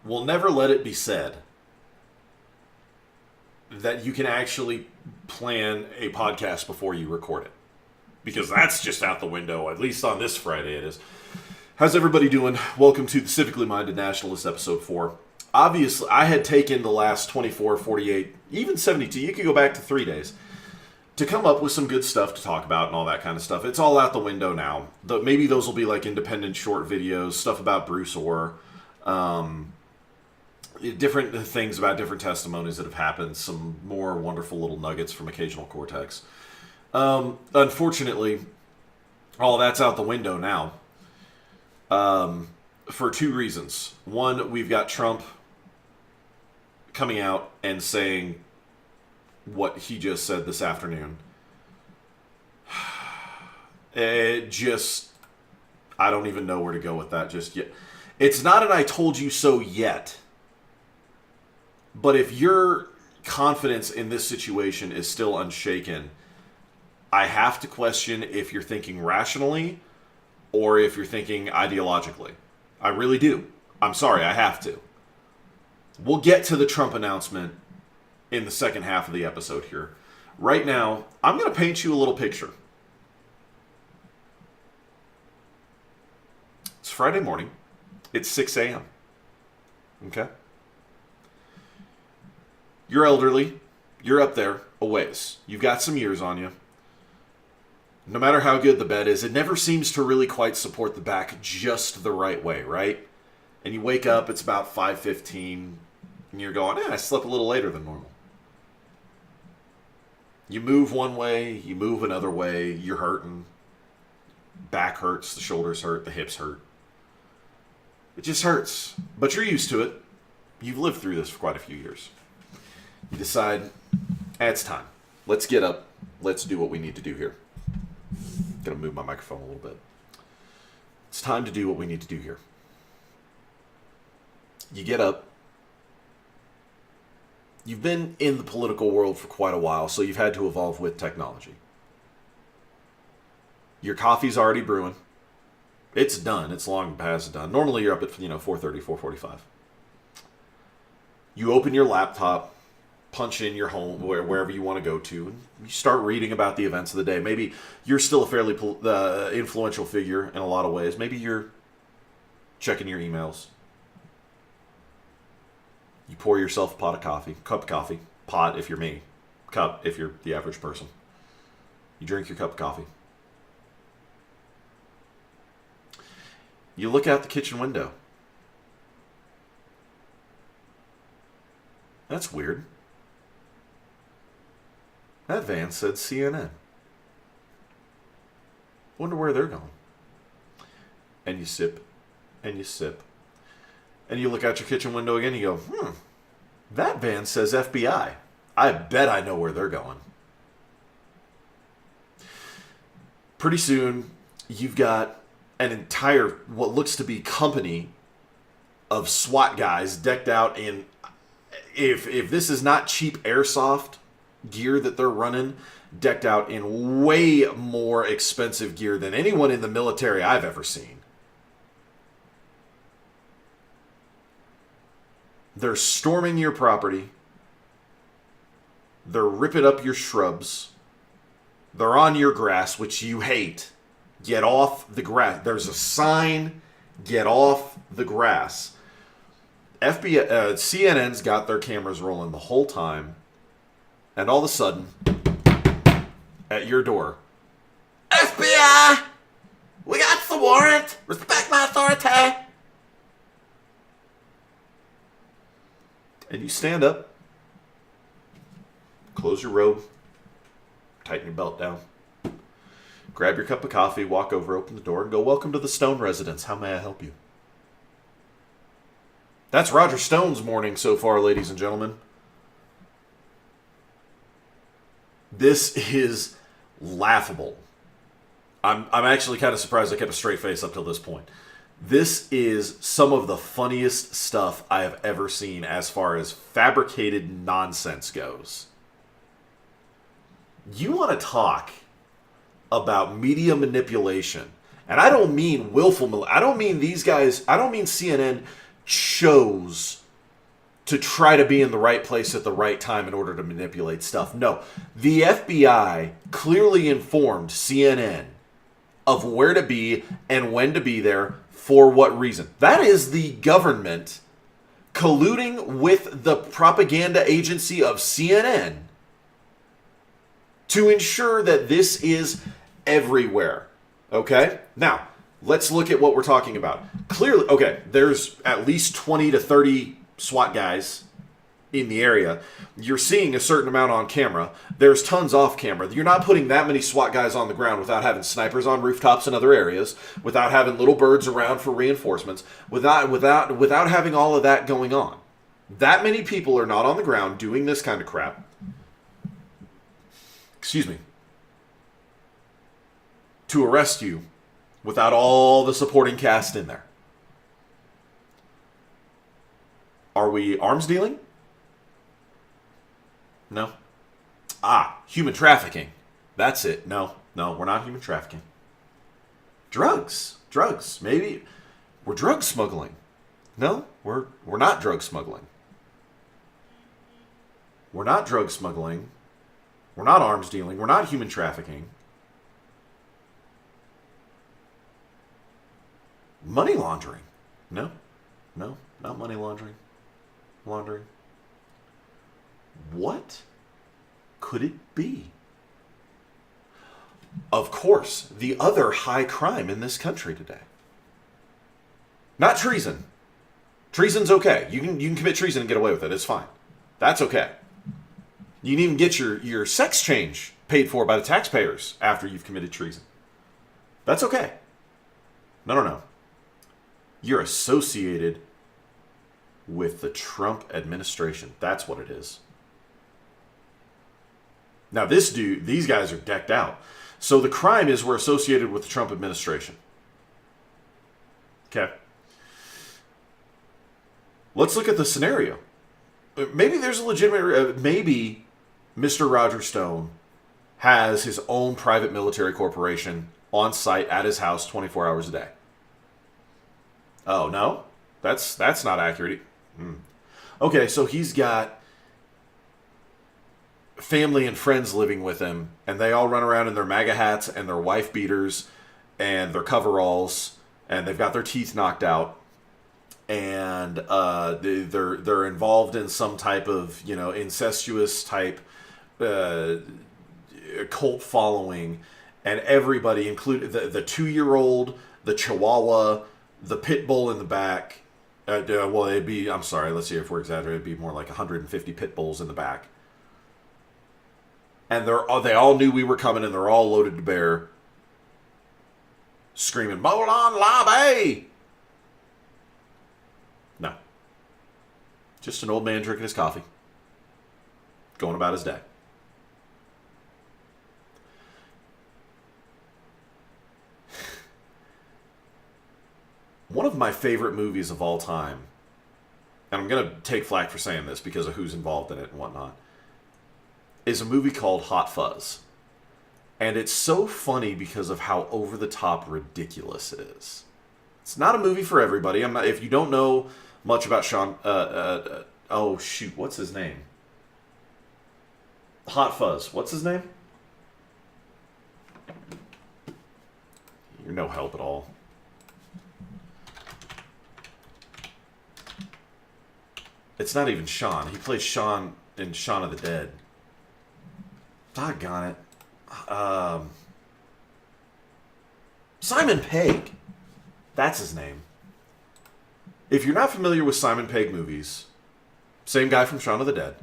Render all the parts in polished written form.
will never let it be said that you can actually plan a podcast before you record it. Because that's just out the window, at least on this Friday it is. How's everybody doing? Welcome to the Civically Minded Nationalist episode 4. Obviously, I had taken the last 24, 48, even 72, you could go back to 3 days, to come up with some good stuff to talk about and all that kind of stuff. It's all out the window now. Maybe those will be like independent short videos, stuff about Bruce Orr, different things about different testimonies that have happened, some more wonderful little nuggets from Occasional Cortex. Unfortunately, all that's out the window now. For two reasons. One, we've got Trump coming out and saying what he just said this afternoon. I don't even know where to go with that just yet. It's not an I told you so yet. But if your confidence in this situation is still unshaken, I have to question if you're thinking rationally or if you're thinking ideologically. I really do. I'm sorry, I have to. We'll get to the Trump announcement in the second half of the episode here. Right now, I'm going to paint you a little picture. It's Friday morning. It's 6 a.m. Okay? You're elderly. You're up there a ways. You've got some years on you. No matter how good the bed is, it never seems to really quite support the back just the right way, right? And you wake up, it's about 5:15, and you're going, I slept a little later than normal. You move one way, you move another way, you're hurting. Back hurts, the shoulders hurt, the hips hurt. It just hurts. But you're used to it. You've lived through this for quite a few years. You decide, it's time. Let's get up. Let's do what we need to do here. Gonna move my microphone a little bit. It's time to do what we need to do here. You get up. You've been in the political world for quite a while, so you've had to evolve with technology. Your coffee's already brewing. It's done. It's long past done. Normally you're up at 4:30, 4:45. You open your laptop, punch in your home, wherever you want to go to, and you start reading about the events of the day. Maybe you're still a fairly influential figure in a lot of ways. Maybe you're checking your emails. You pour yourself a cup of coffee. Pot if you're me. Cup if you're the average person. You drink your cup of coffee. You look out the kitchen window. That's weird. That van said CNN. Wonder where they're going. And you sip, and you sip. And you look out your kitchen window again and you go, that van says FBI. I bet I know where they're going. Pretty soon, you've got an entire, what looks to be company of SWAT guys decked out in, if this is not cheap airsoft gear that they're running, decked out in way more expensive gear than anyone in the military I've ever seen. They're storming your property. They're ripping up your shrubs. They're on your grass, which you hate. Get off the grass. There's a sign, get off the grass. CNN's got their cameras rolling the whole time. And all of a sudden, at your door, FBI! We got the warrant! Respect my authority! And you stand up, close your robe, tighten your belt down, grab your cup of coffee, walk over, open the door, and go, welcome to the Stone residence. How may I help you? That's Roger Stone's morning so far, ladies and gentlemen. This is laughable. I'm actually kind of surprised I kept a straight face up till this point. This is some of the funniest stuff I have ever seen as far as fabricated nonsense goes. You want to talk about media manipulation, and I don't mean willful, I don't mean these guys, I don't mean CNN chose to try to be in the right place at the right time in order to manipulate stuff. No, the FBI clearly informed CNN of where to be and when to be there for what reason. That is the government colluding with the propaganda agency of CNN to ensure that this is everywhere. Okay? Now, let's look at what we're talking about. Clearly, okay, there's at least 20 to 30 SWAT guys in the area. You're seeing a certain amount on camera. There's tons off camera. You're not putting that many SWAT guys on the ground without having snipers on rooftops and other areas, without having little birds around for reinforcements, without having all of that going on. That many people are not on the ground doing this kind of crap. Excuse me. To arrest you without all the supporting cast in there. Are we arms dealing? No. Human trafficking. That's it. No, we're not human trafficking. Drugs. Maybe we're drug smuggling. No, we're not drug smuggling. We're not drug smuggling. We're not arms dealing. We're not human trafficking. Money laundering. No, not money laundering. What could it be? Of course, the other high crime in this country today. Not treason. Treason's okay. You can commit treason and get away with it. It's fine. That's okay. You can even get your sex change paid for by the taxpayers after you've committed treason. That's okay. No. You're associated with the Trump administration. That's what it is. Now these guys are decked out. So the crime is we're associated with the Trump administration. Okay. Let's look at the scenario. Maybe there's a legitimate, maybe Mr. Roger Stone has his own private military corporation on site at his house 24 hours a day. Oh, no? That's not accurate. Okay, so he's got family and friends living with him, and they all run around in their MAGA hats and their wife beaters and their coveralls, and they've got their teeth knocked out, and they're involved in some type of incestuous type cult following, and everybody, including the 2-year-old, the Chihuahua, the pit bull in the back. Well, it'd be, I'm sorry, let's see if we're exaggerating, it'd be more like 150 pit bulls in the back. And they all knew we were coming, and they're all loaded to bear, screaming, "Hold on, lobby!" No. Just an old man drinking his coffee, going about his day. One of my favorite movies of all time, and I'm going to take flack for saying this because of who's involved in it and whatnot, is a movie called Hot Fuzz. And it's so funny because of how over-the-top ridiculous it is. It's not a movie for everybody. If you don't know much about Sean... oh, shoot. What's his name? Hot Fuzz. What's his name? You're no help at all. It's not even Sean. He plays Sean in Shaun of the Dead. Doggone it. Simon Pegg. That's his name. If you're not familiar with Simon Pegg movies, same guy from Shaun of the Dead,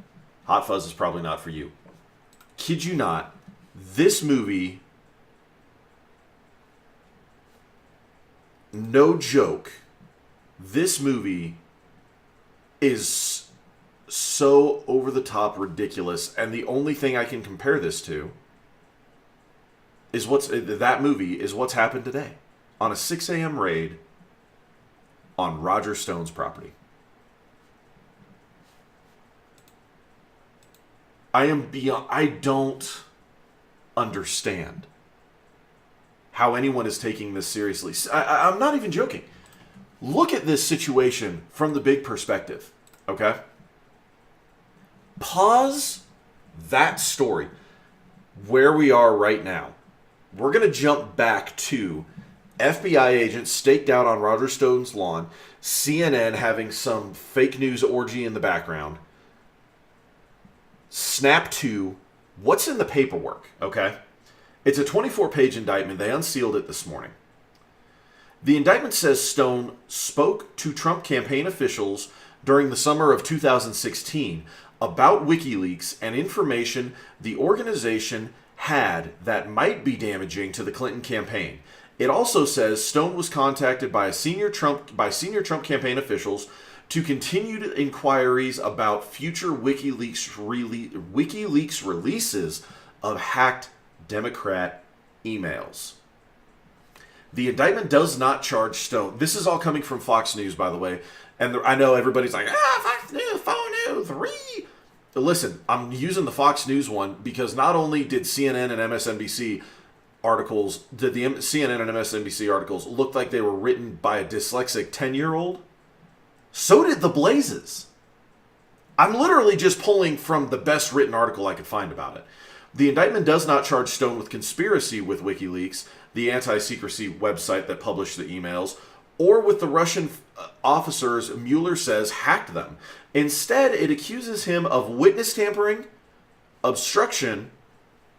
Hot Fuzz is probably not for you. Kid you not, this movie, no joke, this movie is so over-the-top ridiculous, and the only thing I can compare this to is that movie is what's happened today on a 6 a.m. raid on Roger Stone's property. I don't understand how anyone is taking this seriously. I'm not even joking. Look at this situation from the big perspective, okay? Pause that story where we are right now. We're going to jump back to FBI agents staked out on Roger Stone's lawn, CNN having some fake news orgy in the background. Snap to what's in the paperwork, okay? It's a 24-page indictment. They unsealed it this morning. The indictment says Stone spoke to Trump campaign officials during the summer of 2016 about WikiLeaks and information the organization had that might be damaging to the Clinton campaign. It also says Stone was contacted by senior Trump campaign officials to continue inquiries about future WikiLeaks releases of hacked Democrat emails. The indictment does not charge Stone. This is all coming from Fox News, by the way. And I know everybody's like, Fox News, Fox News, 3. Listen, I'm using the Fox News one because not only did CNN and MSNBC articles look like they were written by a dyslexic 10-year-old, so did the Blazes. I'm literally just pulling from the best written article I could find about it. The indictment does not charge Stone with conspiracy with WikiLeaks, the anti-secrecy website that published the emails, or with the Russian officers Mueller says hacked them. Instead, it accuses him of witness tampering, obstruction,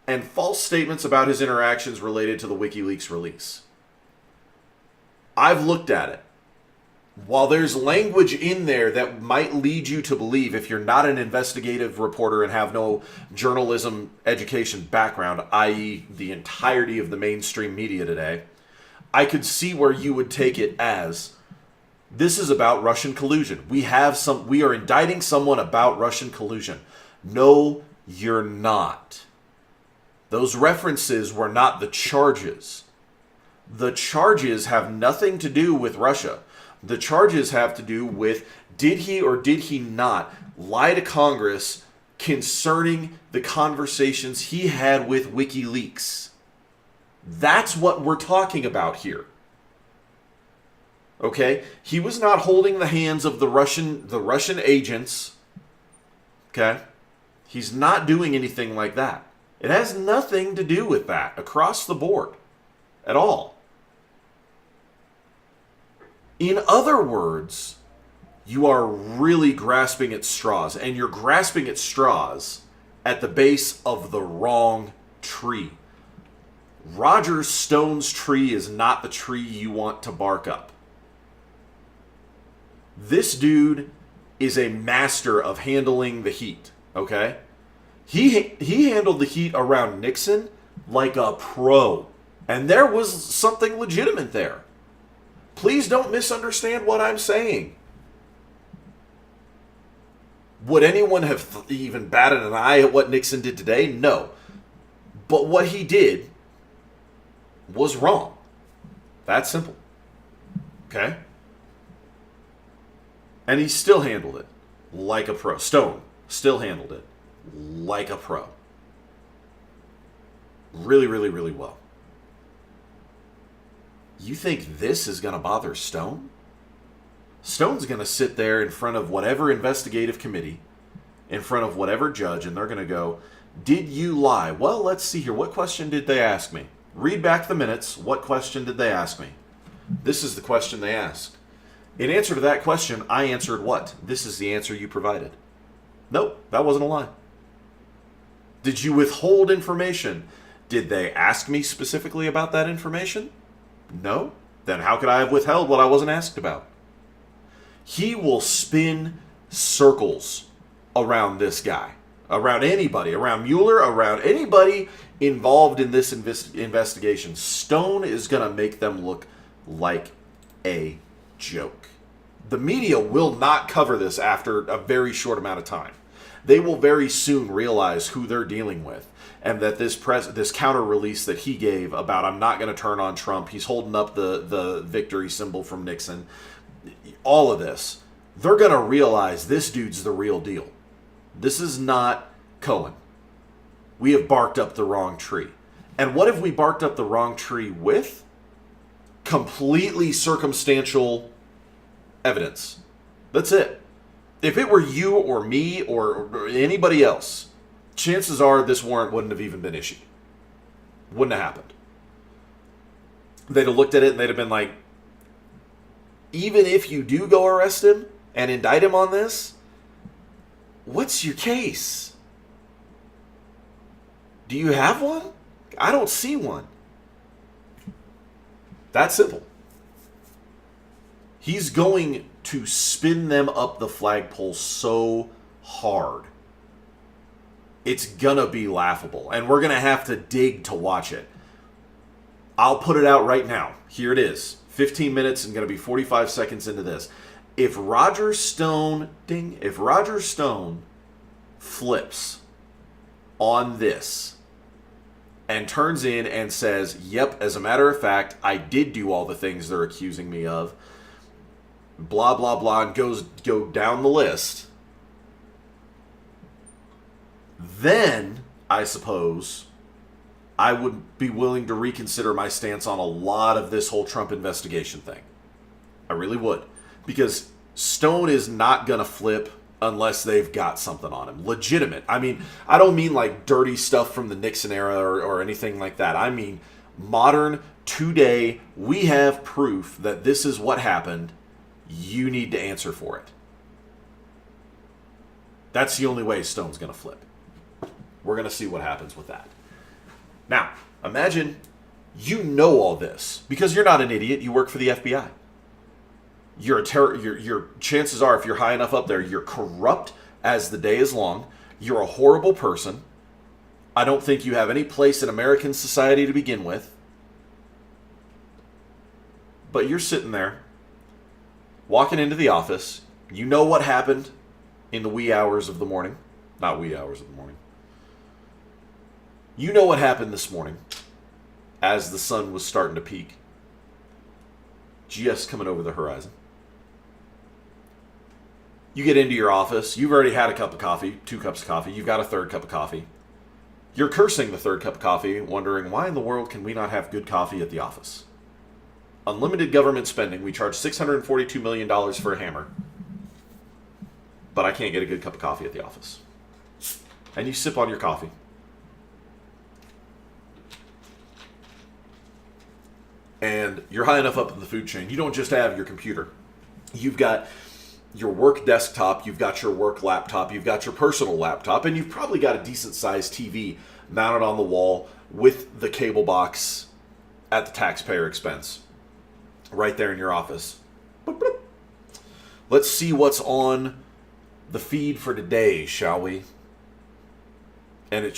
and false statements about his interactions related to the WikiLeaks release. I've looked at it. While there's language in there that might lead you to believe, if you're not an investigative reporter and have no journalism education background, i.e. the entirety of the mainstream media today, I could see where you would take it as, this is about Russian collusion. We are indicting someone about Russian collusion. No, you're not. Those references were not the charges. The charges have nothing to do with Russia. The charges have to do with, did he or did he not lie to Congress concerning the conversations he had with WikiLeaks? That's what we're talking about here. Okay? He was not holding the hands of the Russian agents. Okay? He's not doing anything like that. It has nothing to do with that across the board at all. In other words, you are really grasping at straws, and you're grasping at straws at the base of the wrong tree. Roger Stone's tree is not the tree you want to bark up. This dude is a master of handling the heat, okay? He handled the heat around Nixon like a pro, and there was something legitimate there. Please don't misunderstand what I'm saying. Would anyone have even batted an eye at what Nixon did today? No. But what he did was wrong. That's simple. Okay? And he still handled it like a pro. Stone still handled it like a pro. Really, really, really well. You think this is going to bother Stone? Stone's going to sit there in front of whatever investigative committee, in front of whatever judge, and they're going to go, did you lie? Well, let's see here. What question did they ask me? Read back the minutes. What question did they ask me? This is the question they asked. In answer to that question, I answered what? This is the answer you provided. Nope, that wasn't a lie. Did you withhold information? Did they ask me specifically about that information? No. Then how could I have withheld what I wasn't asked about? He will spin circles around this guy, around anybody, around Mueller, around anybody involved in this investigation. Stone is going to make them look like a joke. The media will not cover this after a very short amount of time. They will very soon realize who they're dealing with, and that this counter release that he gave about I'm not going to turn on Trump, he's holding up the victory symbol from Nixon, all of this, they're going to realize this dude's the real deal. This is not Cohen. We have barked up the wrong tree. And what have we barked up the wrong tree with? Completely circumstantial evidence. That's it. If it were you or me or anybody else, chances are this warrant wouldn't have even been issued. Wouldn't have happened. They'd have looked at it and they'd have been like, even if you do go arrest him and indict him on this, what's your case? Do you have one? I don't see one. That simple. He's going to spin them up the flagpole so hard. It's gonna be laughable. And we're gonna have to dig to watch it. I'll put it out right now. Here it is. 15 minutes and gonna be 45 seconds into this. If Roger Stone flips on this and turns in and says, yep, as a matter of fact, I did do all the things they're accusing me of, blah, blah, blah, and go down the list, then I suppose I would be willing to reconsider my stance on a lot of this whole Trump investigation thing. I really would. Because Stone is not going to flip unless they've got something on him. Legitimate. I mean, I don't mean like dirty stuff from the Nixon era or anything like that. I mean modern, today, we have proof that this is what happened. You need to answer for it. That's the only way Stone's going to flip. We're going to see what happens with that. Now, imagine you know all this because you're not an idiot. You work for the FBI. Your chances are, if you're high enough up there, you're corrupt as the day is long. You're a horrible person. I don't think you have any place in American society to begin with. But you're sitting there, walking into the office. You know what happened in the wee hours of the morning. Not wee hours of the morning. You know what happened this morning as the sun was starting to peak. Just coming over the horizon. You get into your office. You've already had a cup of coffee, 2 cups of coffee. You've got a third cup of coffee. You're cursing the third cup of coffee, wondering why in the world can we not have good coffee at the office? Unlimited government spending. We charge $642 million for a hammer. But I can't get a good cup of coffee at the office. And you sip on your coffee. And you're high enough up in the food chain. You don't just have your computer. You've got your work desktop, you've got your work laptop, you've got your personal laptop, and you've probably got a decent-sized TV mounted on the wall with the cable box at the taxpayer expense. Right there in your office. Boop, boop. Let's see what's on the feed for today, shall we? And it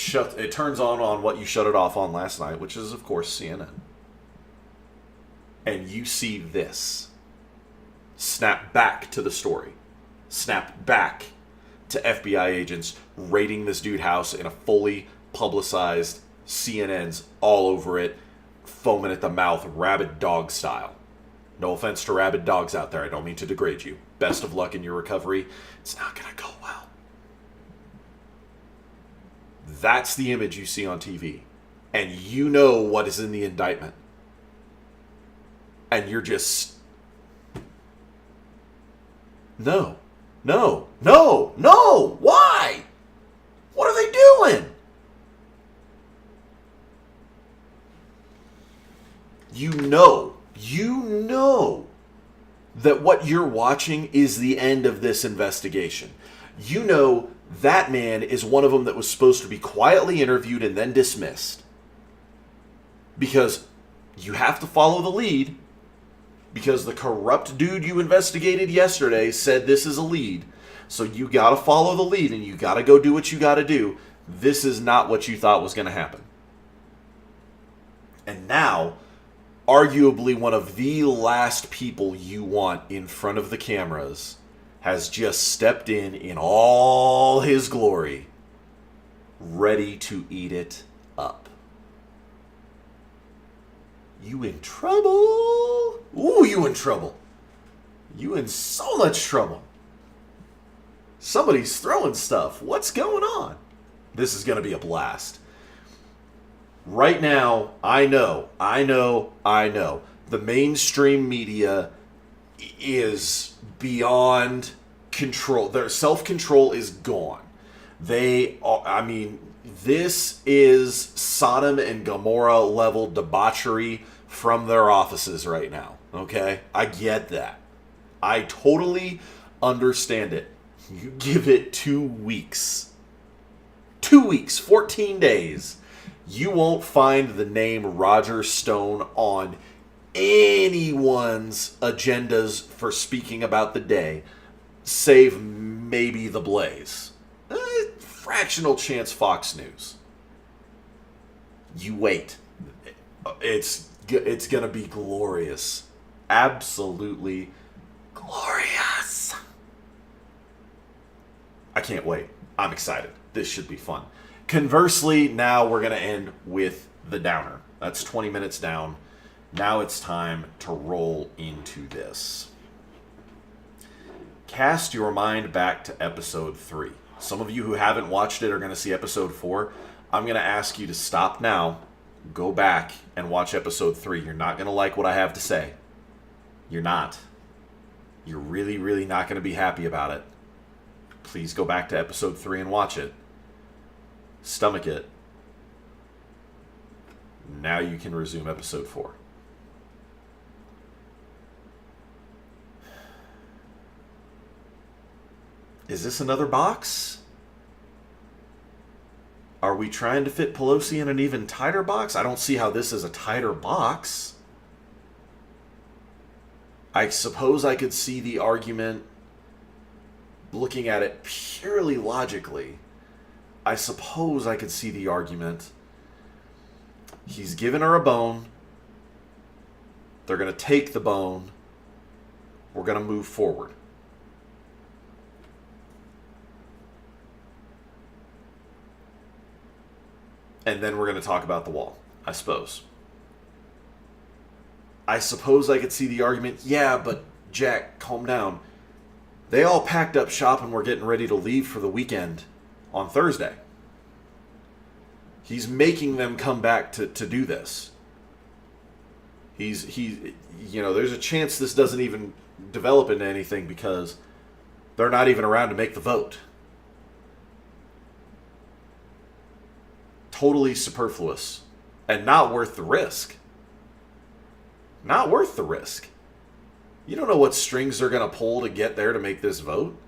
turns on what you shut it off on last night, which is, of course, CNN. And you see this. Snap back to the story. Snap back to FBI agents raiding this dude's house in a fully publicized CNN's all over it, foaming at the mouth, rabid dog style. No offense to rabid dogs out there. I don't mean to degrade you. Best of luck in your recovery. It's not going to go well. That's the image you see on TV. And you know what is in the indictment. And you're just... No. Why? What are they doing? You know that what you're watching is the end of this investigation. You know that man is one of them that was supposed to be quietly interviewed and then dismissed. Because you have to follow the lead. Because the corrupt dude you investigated yesterday said this is a lead. So you got to follow the lead and you got to go do what you got to do. This is not what you thought was going to happen. And now, arguably one of the last people you want in front of the cameras has just stepped in all his glory, ready to eat it up. You in trouble. Ooh, you in trouble. You in so much trouble. Somebody's throwing stuff. What's going on? This is going to be a blast. Right now, I know. The mainstream media is beyond control. Their self-control is gone. This is Sodom and Gomorrah level debauchery from their offices right now. Okay? I get that. I totally understand it. You give it 2 weeks. 2 weeks, 14 days. You won't find the name Roger Stone on anyone's agendas for speaking about the day, save maybe the Blaze. Fractional chance Fox News. You wait. It's going to be glorious. Absolutely glorious. I can't wait. I'm excited. This should be fun. Conversely, now we're going to end with the downer. That's 20 minutes down. Now it's time to roll into this. Cast your mind back to episode 3. Some of you who haven't watched it are going to see episode 4. I'm going to ask you to stop now, go back, and watch episode 3. You're not going to like what I have to say. You're not. You're really, really not going to be happy about it. Please go back to episode 3 and watch it. Stomach it. Now you can resume episode 4. Is this another box? Are we trying to fit Pelosi in an even tighter box? I don't see how this is a tighter box. I suppose I could see the argument, looking at it purely logically, I suppose I could see the argument. He's given her a bone. They're going to take the bone. We're going to move forward. And then we're going to talk about the wall, I suppose. I suppose I could see the argument, yeah, but Jack, calm down. They all packed up shop and were getting ready to leave for the weekend on Thursday. He's making them come back to do this. There's a chance this doesn't even develop into anything because they're not even around to make the vote. Totally superfluous and not worth the risk. Not worth the risk. You don't know what strings they're going to pull to get there to make this vote.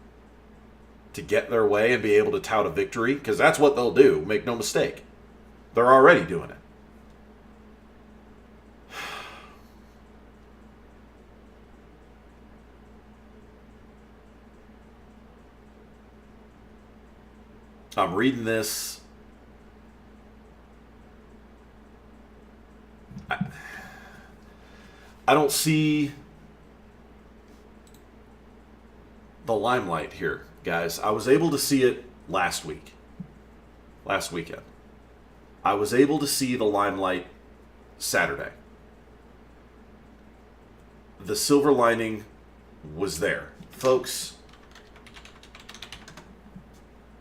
To get their way and be able to tout a victory. Because that's what they'll do. Make no mistake. They're already doing it. I'm reading this. I don't see the limelight here, guys. I was able to see it last weekend. I was able to see the limelight Saturday. The silver lining was there. Folks,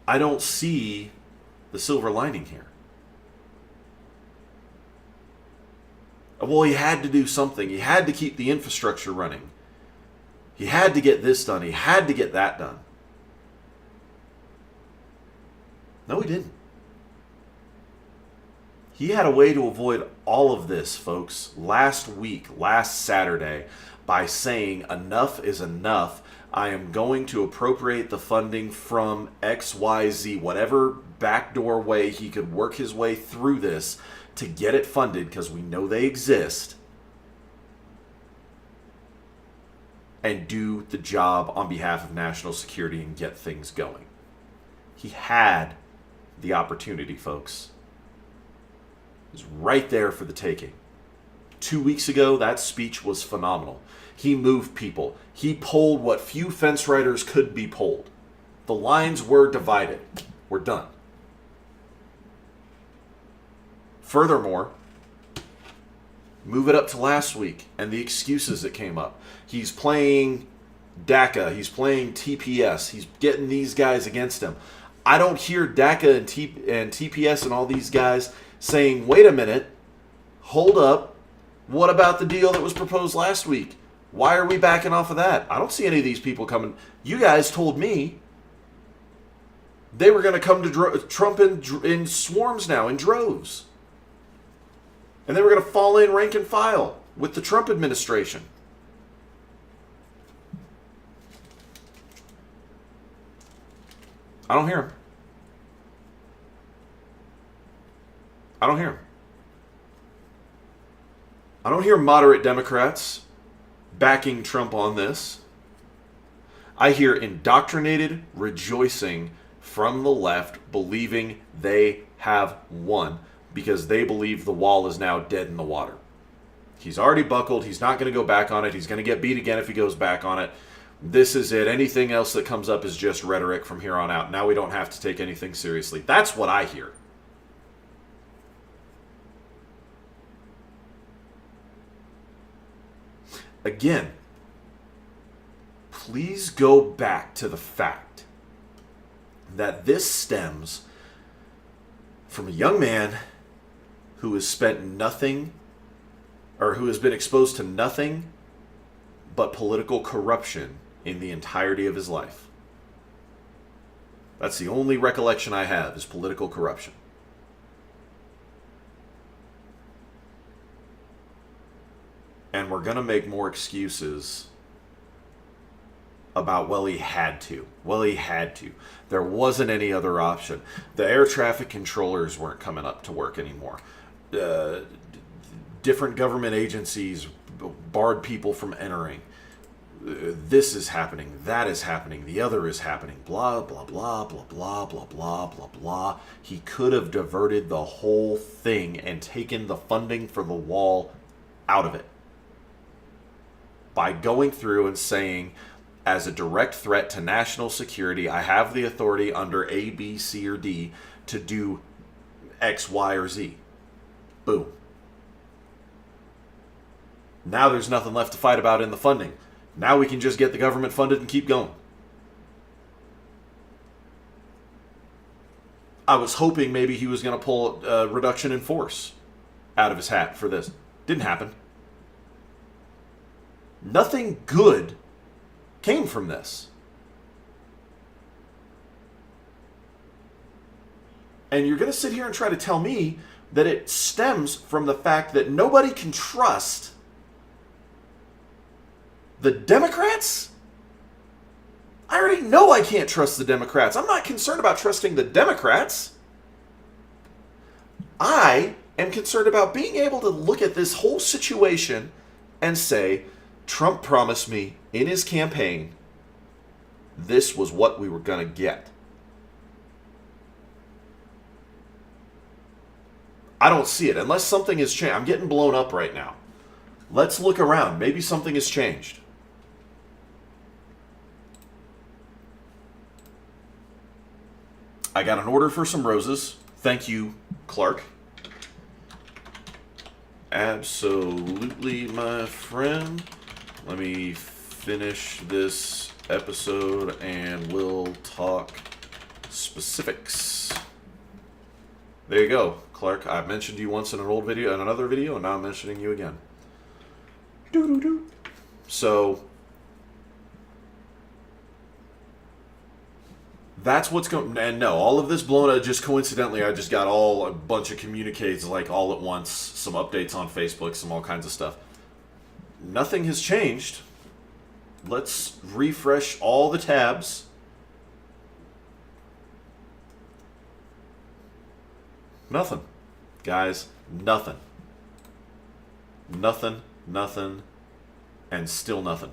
I don't see the silver lining here. Well, he had to do something. He had to keep the infrastructure running. He had to get this done. He had to get that done. No, he didn't. He had a way to avoid all of this, folks, last Saturday, by saying enough is enough. I am going to appropriate the funding from XYZ, whatever backdoor way he could work his way through this to get it funded, because we know they exist, and do the job on behalf of national security and get things going. He had the opportunity, folks. It was right there for the taking. 2 weeks ago, that speech was phenomenal. He moved people. He polled what few fence riders could be polled. The lines were divided. We're done. Furthermore, move it up to last week and the excuses that came up. He's playing DACA. He's playing TPS. He's getting these guys against him. I don't hear DACA and TPS and all these guys saying, wait a minute, hold up. What about the deal that was proposed last week? Why are we backing off of that? I don't see any of these people coming. You guys told me they were going to come to Trump in swarms now, in droves. And they were going to fall in rank and file with the Trump administration. I don't hear him. I don't hear him. I don't hear moderate Democrats backing Trump on this. I hear indoctrinated rejoicing from the left, believing they have won because they believe the wall is now dead in the water. He's already buckled. He's not going to go back on it. He's going to get beat again if he goes back on it. This is it. Anything else that comes up is just rhetoric from here on out. Now we don't have to take anything seriously. That's what I hear. Again, please go back to the fact that this stems from a young man who has spent nothing, or who has been exposed to nothing but political corruption in the entirety of his life. That's the only recollection I have, is political corruption. And we're going to make more excuses about, well, he had to. Well, he had to. There wasn't any other option. The air traffic controllers weren't coming up to work anymore. Different government agencies barred people from entering. This is happening. That is happening. The other is happening. Blah, blah, blah, blah, blah, blah, blah, blah, blah. He could have diverted the whole thing and taken the funding for the wall out of it by going through and saying, as a direct threat to national security, I have the authority under A, B, C, or D to do X, Y, or Z. Boom. Now there's nothing left to fight about in the funding. Now we can just get the government funded and keep going. I was hoping maybe he was going to pull a reduction in force out of his hat for this. Didn't happen. Nothing good came from this. And you're going to sit here and try to tell me that it stems from the fact that nobody can trust the Democrats? I already know I can't trust the Democrats. I'm not concerned about trusting the Democrats. I am concerned about being able to look at this whole situation and say, Trump promised me in his campaign this was what we were going to get. I don't see it. Unless something has changed. I'm getting blown up right now. Let's look around. Maybe something has changed. I got an order for some roses. Thank you, Clark. Absolutely, my friend. Let me finish this episode and we'll talk specifics. There you go, Clark. I mentioned you once in an old video, in another video, and now I'm mentioning you again. Doo-doo-doo. So that's what's going. And no, all of this blown up. Just coincidentally, I just got a bunch of communiques like all at once. Some updates on Facebook, some all kinds of stuff. Nothing has changed. Let's refresh all the tabs. Nothing, guys. Nothing. Nothing. Nothing. And still nothing.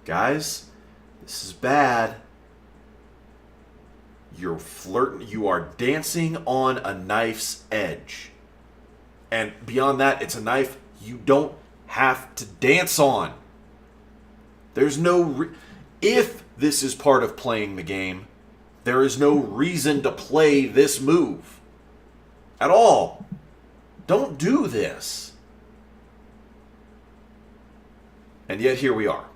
Guys, this is bad. You're flirting. You are dancing on a knife's edge. And beyond that, it's a knife you don't have to dance on. There's no... If this is part of playing the game, there is no reason to play this move. At all. Don't do this. And yet here we are.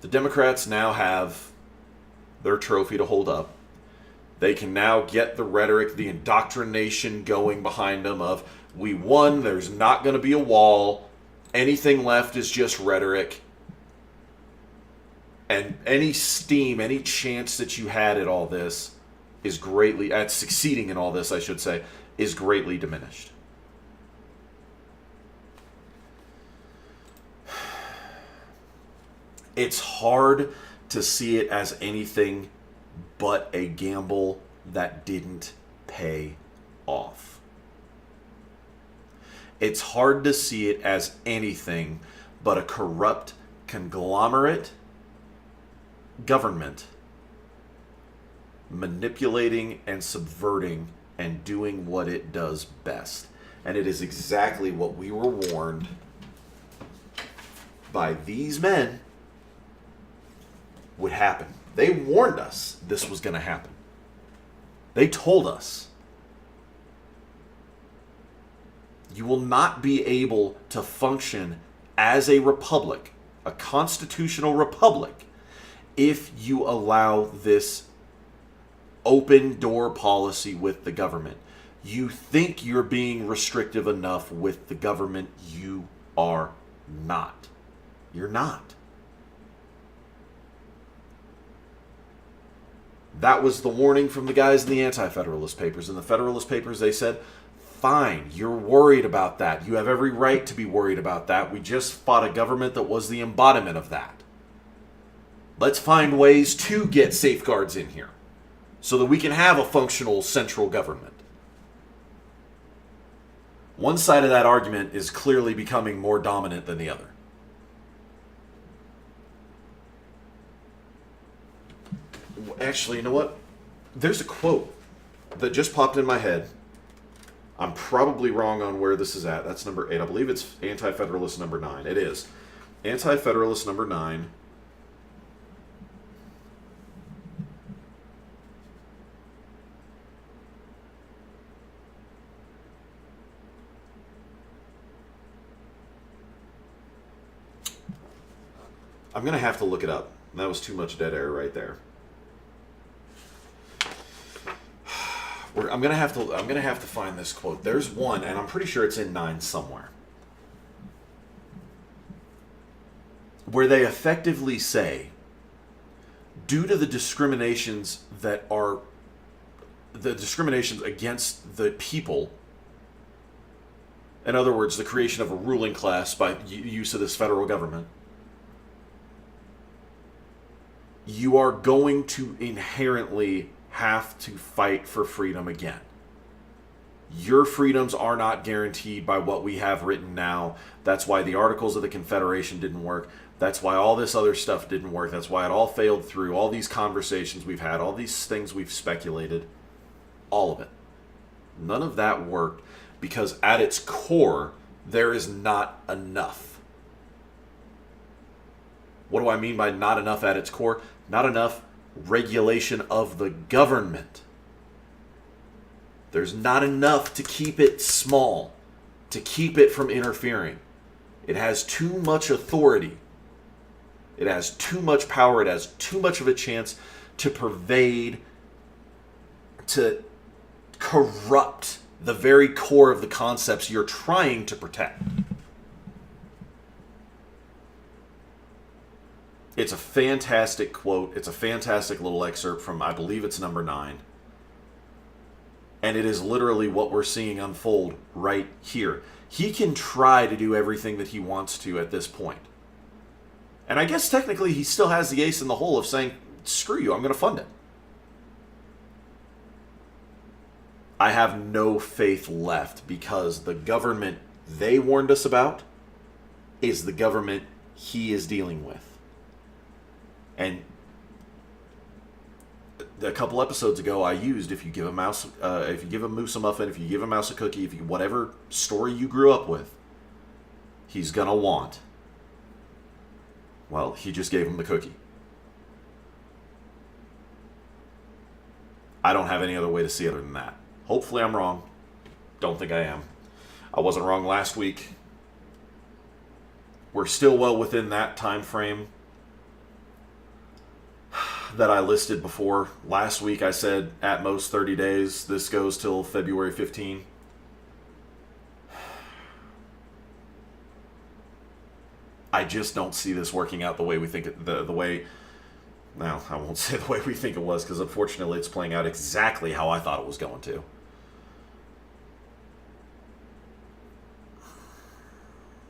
The Democrats now have their trophy to hold up. They can now get the rhetoric, the indoctrination going behind them of, we won, there's not going to be a wall, anything left is just rhetoric. And any steam, any chance that you had at all this is greatly, at succeeding in all this, I should say, is greatly diminished. It's hard to see it as anything but a gamble that didn't pay off. It's hard to see it as anything but a corrupt conglomerate government manipulating and subverting and doing what it does best. And it is exactly what we were warned by these men would happen. They warned us this was going to happen. They told us you will not be able to function as a republic, a constitutional republic, if you allow this open door policy with the government. You think you're being restrictive enough with the government. You are not. You're not. That was the warning from the guys in the Anti-Federalist Papers. In the Federalist Papers, they said, fine, you're worried about that. You have every right to be worried about that. We just fought a government that was the embodiment of that. Let's find ways to get safeguards in here so that we can have a functional central government. One side of that argument is clearly becoming more dominant than the other. Actually, you know what? There's a quote that just popped in my head. I'm probably wrong on where this is at. That's number 8. I believe it's Anti-Federalist number 9. It is. Anti-Federalist number 9. I'm going to have to look it up. That was too much dead air right there. I'm gonna have to find this quote. There's one, and I'm pretty sure it's in 9 somewhere, where they effectively say, due to the discriminations against the people, in other words, the creation of a ruling class by use of this federal government, you are going to inherently have to fight for freedom again. Your freedoms are not guaranteed by what we have written now. That's why the Articles of the Confederation didn't work. That's why all this other stuff didn't work. That's why it all failed through. All these conversations we've had, all these things we've speculated, all of it. None of that worked because at its core, there is not enough. What do I mean by not enough at its core? Not enough regulation of the government. There's not enough to keep it small, to keep it from interfering. It has too much authority. It has too much power. It has too much of a chance to pervade, to corrupt the very core of the concepts you're trying to protect. It's a fantastic quote. It's a fantastic little excerpt from, I believe it's number 9. And it is literally what we're seeing unfold right here. He can try to do everything that he wants to at this point. And I guess technically he still has the ace in the hole of saying, screw you, I'm going to fund it. I have no faith left because the government they warned us about is the government he is dealing with. And a couple episodes ago, I used if you give a mouse, if you give a moose a muffin, if you give a mouse a cookie, if you whatever story you grew up with, he's gonna want. Well, he just gave him the cookie. I don't have any other way to see it other than that. Hopefully, I'm wrong. Don't think I am. I wasn't wrong last week. We're still well within that time frame. that I listed before. Last week I said at most 30 days. This goes till February 15. I just don't see this working out the way we think it, the way. Now, I won't say the way we think it was, because unfortunately it's playing out exactly how I thought it was going to.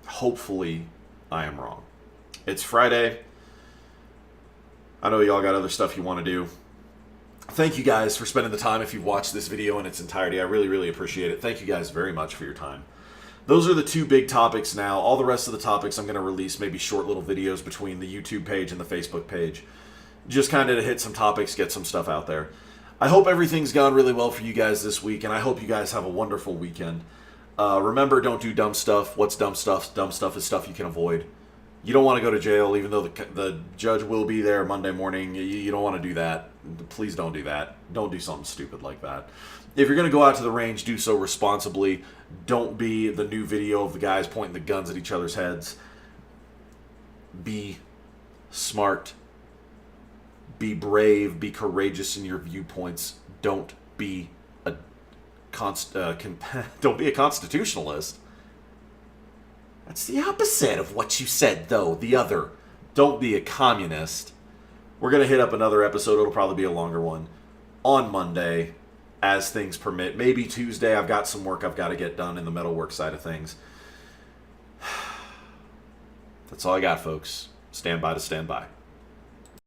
Hopefully, I am wrong. It's Friday. I know y'all got other stuff you want to do. Thank you guys for spending the time. If you've watched this video in its entirety, I really, really appreciate it. Thank you guys very much for your time. Those are the two big topics now. All the rest of the topics I'm going to release maybe short little videos between the YouTube page and the Facebook page. Just kind of to hit some topics, get some stuff out there. I hope everything's gone really well for you guys this week, and I hope you guys have a wonderful weekend. Remember, don't do dumb stuff. What's dumb stuff? Dumb stuff is stuff you can avoid. You don't want to go to jail, even though the judge will be there Monday morning. You don't want to do that. Please don't do that. Don't do something stupid like that. If you're going to go out to the range, do so responsibly. Don't be the new video of the guys pointing the guns at each other's heads. Be smart. Be brave. Be courageous in your viewpoints. Don't be a don't be a constitutionalist. That's the opposite of what you said, though. The other. Don't be a communist. We're going to hit up another episode. It'll probably be a longer one on Monday as things permit. Maybe Tuesday. I've got some work I've got to get done in the metalwork side of things. That's all I got, folks. Stand by to stand by.